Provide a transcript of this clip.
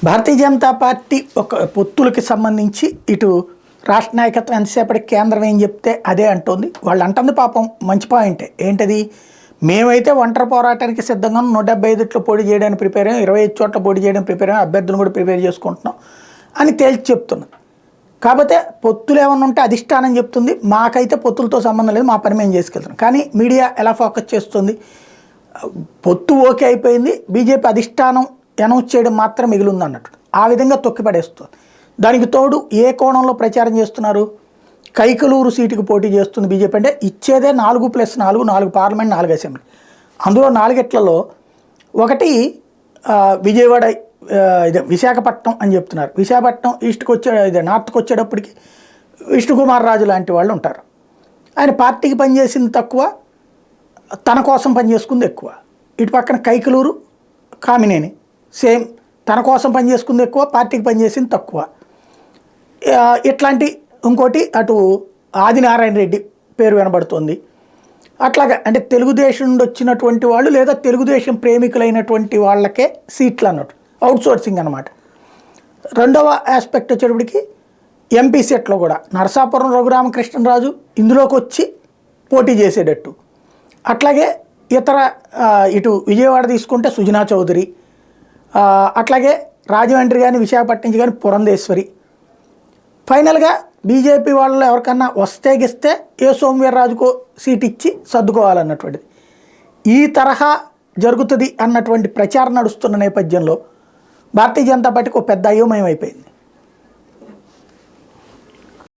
Bharatiya Janata party ఒక పొత్తులకి సంబంధించి ఇటు రాష్ట్ర నాయకత్వం ఎంతసేపటికి కేంద్రం ఏం చెప్తే అదే అంటుంది. వాళ్ళు అంటుంది పాపం మంచి పాయింటే. ఏంటది? మేమైతే ఒంటరి పోరాటానికి సిద్ధంగా 175 పోటీ చేయడానికి ప్రిపేర్ అయ్యాం, 25 చోట్ల పోటీ చేయడానికి ప్రిపేర్ అయ్యాం, అభ్యర్థులను కూడా ప్రిపేర్ చేసుకుంటున్నాం అని తేల్చి చెప్తున్నది. కాకపోతే పొత్తులు ఏమన్నా ఉంటే అధిష్టానం చెప్తుంది, మాకైతే పొత్తులతో సంబంధం లేదు, మా పని మేము చేసుకెళ్తున్నాం. కానీ మీడియా ఎలా ఫోకస్ చేస్తుంది? పొత్తు ఓకే అయిపోయింది, బీజేపీ అధిష్టానం అనౌన్స్ చేయడం మాత్రం మిగిలింది అన్నట్టు ఆ విధంగా తొక్కిపడేస్తుంది. దానికి తోడు ఏ కోణంలో ప్రచారం చేస్తున్నారు? కైకలూరు సీటుకి పోటీ చేస్తుంది బీజేపీ. అంటే ఇచ్చేదే 4+4, 4 పార్లమెంట్, 4 అసెంబ్లీ. అందులో 4 ఒకటి విజయవాడ, ఇదే విశాఖపట్నం అని చెప్తున్నారు. విశాఖపట్నం ఈస్ట్కి ఇదే నార్త్కి వచ్చేటప్పటికి విష్ణుకుమార్ రాజు లాంటి వాళ్ళు ఉంటారు. ఆయన పార్టీకి పనిచేసింది తక్కువ, తన కోసం పనిచేసుకుంది ఎక్కువ. ఇటు పక్కన కైకలూరు, కామినేని సేమ్, తన కోసం పనిచేసుకుంది ఎక్కువ, పార్టీకి పనిచేసింది తక్కువ. ఇట్లాంటి ఇంకోటి అటు ఆదినారాయణ రెడ్డి పేరు వినబడుతుంది. అట్లాగా అంటే తెలుగుదేశం నుండి వచ్చినటువంటి వాళ్ళు లేదా తెలుగుదేశం ప్రేమికులైనటువంటి వాళ్ళకే సీట్లు అన్నట్టు, అవుట్సోర్సింగ్ అనమాట. రెండవ ఆస్పెక్ట్ వచ్చేటప్పటికి ఎంపీ సెట్లో కూడా నరసాపురం రఘురామకృష్ణరాజు ఇందులోకి వచ్చి పోటీ చేసేటట్టు. అట్లాగే ఇతర ఇటు విజయవాడ తీసుకుంటే సుజనా చౌదరి, అట్లాగే రాజమండ్రి కానీ విశాఖపట్నం నుంచి కానీ పురంధేశ్వరి. ఫైనల్గా బీజేపీ వాళ్ళు ఎవరికన్నా వస్తే గిస్తే ఏ సోమవీర్రాజుకో సీట్ ఇచ్చి సర్దుకోవాలన్నటువంటిది. ఈ తరహా జరుగుతుంది అన్నటువంటి ప్రచారం నడుస్తున్న నేపథ్యంలో భారతీయ జనతా పార్టీకి ఒక పెద్ద అయోమయం అయిపోయింది.